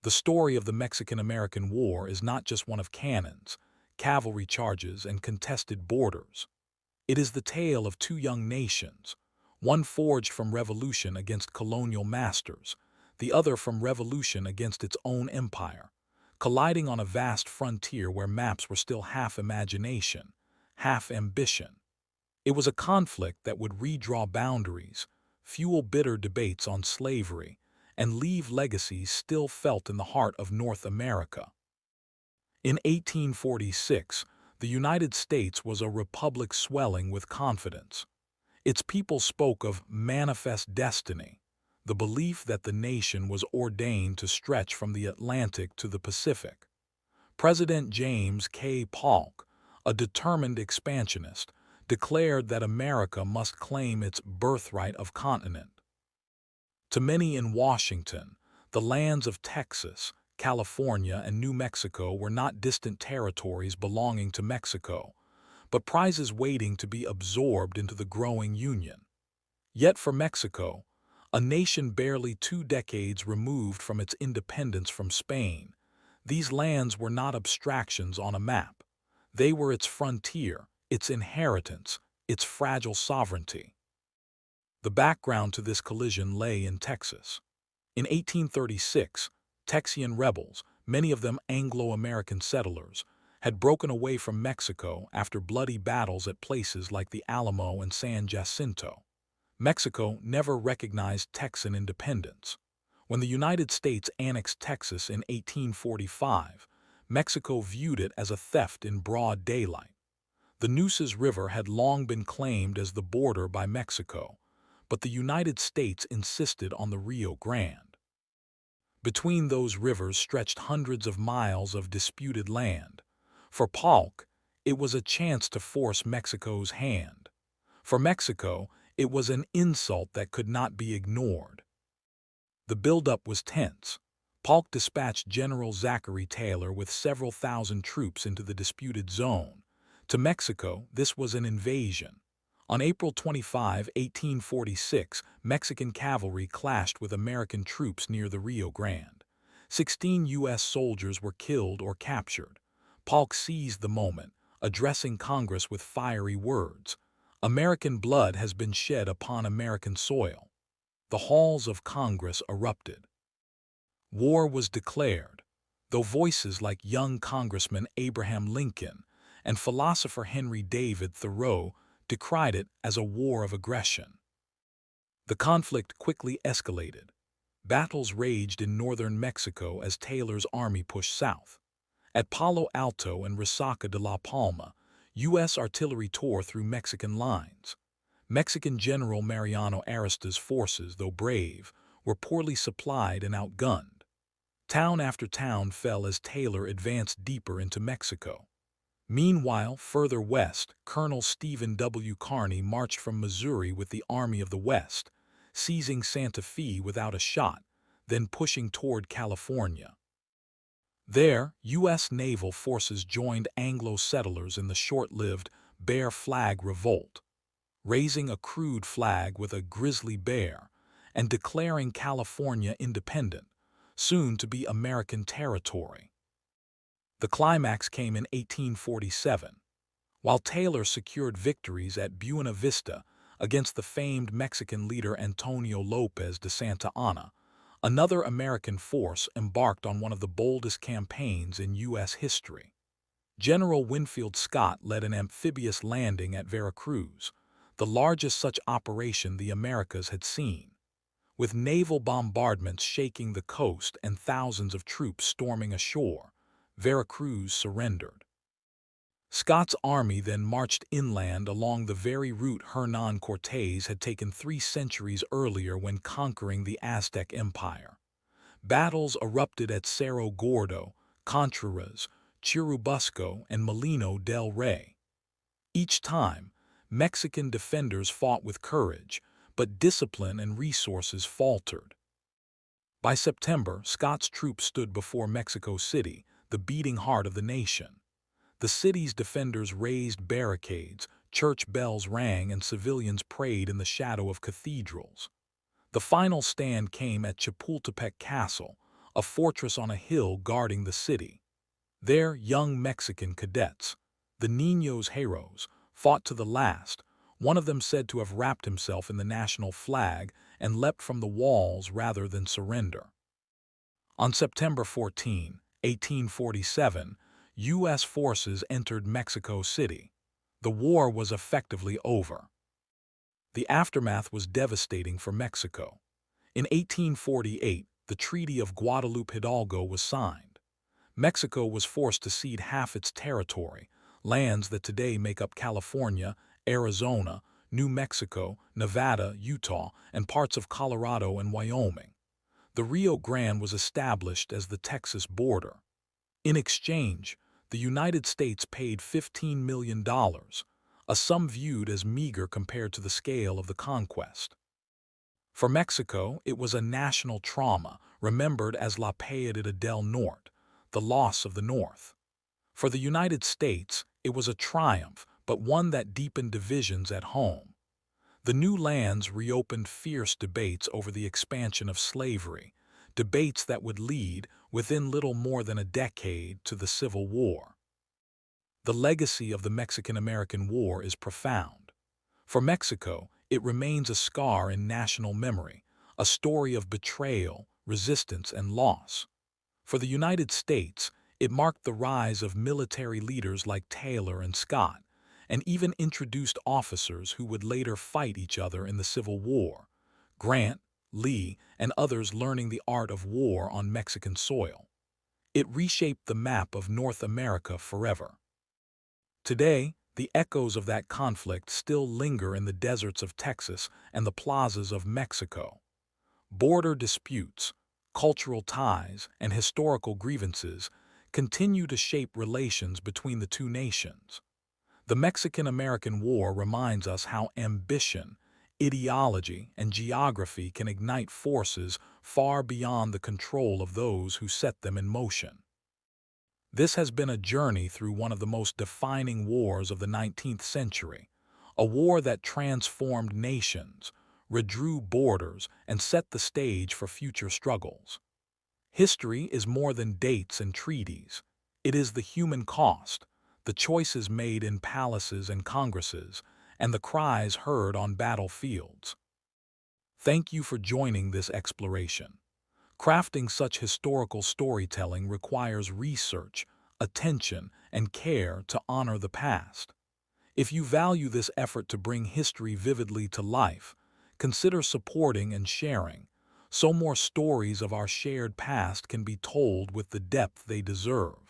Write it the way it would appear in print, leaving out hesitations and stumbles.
The story of the Mexican-American War is not just one of cannons, cavalry charges, and contested borders. It is the tale of two young nations, one forged from revolution against colonial masters, the other from revolution against its own empire, colliding on a vast frontier where maps were still half imagination, half ambition. It was a conflict that would redraw boundaries, fuel bitter debates on slavery, and leave legacies still felt in the heart of North America. In 1846, the United States was a republic swelling with confidence. Its people spoke of manifest destiny, the belief that the nation was ordained to stretch from the Atlantic to the Pacific. President James K. Polk, a determined expansionist, declared that America must claim its birthright of continent. To many in Washington, the lands of Texas, California, and New Mexico were not distant territories belonging to Mexico, but prizes waiting to be absorbed into the growing Union. Yet for Mexico, a nation barely 2 decades removed from its independence from Spain, these lands were not abstractions on a map. They were its frontier, its inheritance, its fragile sovereignty. The background to this collision lay in Texas. In 1836, Texian rebels, many of them Anglo-American settlers, had broken away from Mexico after bloody battles at places like the Alamo and San Jacinto. Mexico never recognized Texan independence. When the United States annexed Texas in 1845, Mexico viewed it as a theft in broad daylight. The Nueces River had long been claimed as the border by Mexico, but the United States insisted on the Rio Grande. Between those rivers stretched hundreds of miles of disputed land. For Polk, it was a chance to force Mexico's hand. For Mexico, it was an insult that could not be ignored. The buildup was tense. Polk dispatched General Zachary Taylor with several thousand troops into the disputed zone. To Mexico, this was an invasion. On April 25, 1846, Mexican cavalry clashed with American troops near the Rio Grande. 16 U.S. soldiers were killed or captured. Polk seized the moment, addressing Congress with fiery words. "American blood has been shed upon American soil." The halls of Congress erupted. War was declared, though voices like young Congressman Abraham Lincoln and philosopher Henry David Thoreau decried it as a war of aggression. The conflict quickly escalated. Battles raged in northern Mexico as Taylor's army pushed south. At Palo Alto and Resaca de la Palma, U.S. artillery tore through Mexican lines. Mexican General Mariano Arista's forces, though brave, were poorly supplied and outgunned. Town after town fell as Taylor advanced deeper into Mexico. Meanwhile, further west, Colonel Stephen W. Kearny marched from Missouri with the Army of the West, seizing Santa Fe without a shot, then pushing toward California. There, U.S. naval forces joined Anglo settlers in the short-lived Bear Flag Revolt, raising a crude flag with a grizzly bear and declaring California independent, soon to be American territory. The climax came in 1847, while Taylor secured victories at Buena Vista against the famed Mexican leader Antonio López de Santa Anna. Another American force embarked on one of the boldest campaigns in U.S. history. General Winfield Scott led an amphibious landing at Veracruz, the largest such operation the Americas had seen. With naval bombardments shaking the coast and thousands of troops storming ashore, Veracruz surrendered. Scott's army then marched inland along the very route Hernán Cortés had taken 3 centuries earlier when conquering the Aztec Empire. Battles erupted at Cerro Gordo, Contreras, Churubusco, and Molino del Rey. Each time, Mexican defenders fought with courage, but discipline and resources faltered. By September, Scott's troops stood before Mexico City, the beating heart of the nation. The city's defenders raised barricades, church bells rang, and civilians prayed in the shadow of cathedrals. The final stand came at Chapultepec Castle, a fortress on a hill guarding the city. There, young Mexican cadets, the Niños Héroes, fought to the last, one of them said to have wrapped himself in the national flag and leapt from the walls rather than surrender. On September 14, 1847, U.S. forces entered Mexico City. The war was effectively over. The aftermath was devastating for Mexico. In 1848, the Treaty of Guadalupe Hidalgo was signed. Mexico was forced to cede half its territory, lands that today make up California, Arizona, New Mexico, Nevada, Utah, and parts of Colorado and Wyoming. The Rio Grande was established as the Texas border. In exchange, the United States paid $15 million, a sum viewed as meager compared to the scale of the conquest. For Mexico, it was a national trauma, remembered as La Pérdida del Norte, the loss of the North. For the United States, it was a triumph, but one that deepened divisions at home. The new lands reopened fierce debates over the expansion of slavery, debates that would lead, within little more than a decade, to the Civil War. The legacy of the Mexican-American War is profound. For Mexico, it remains a scar in national memory, a story of betrayal, resistance, and loss. For the United States, it marked the rise of military leaders like Taylor and Scott, and even introduced officers who would later fight each other in the Civil War, Grant, Lee, and others learning the art of war on Mexican soil. It reshaped the map of North America forever. Today, the echoes of that conflict still linger in the deserts of Texas and the plazas of Mexico. Border disputes, cultural ties, and historical grievances continue to shape relations between the two nations. The Mexican-American War reminds us how ambition, ideology, and geography can ignite forces far beyond the control of those who set them in motion. This has been a journey through one of the most defining wars of the 19th century, a war that transformed nations, redrew borders, and set the stage for future struggles. History is more than dates and treaties. It is the human cost, the choices made in palaces and congresses, and the cries heard on battlefields. Thank you for joining this exploration. Crafting such historical storytelling requires research, attention, and care to honor the past. If you value this effort to bring history vividly to life, consider supporting and sharing, so more stories of our shared past can be told with the depth they deserve.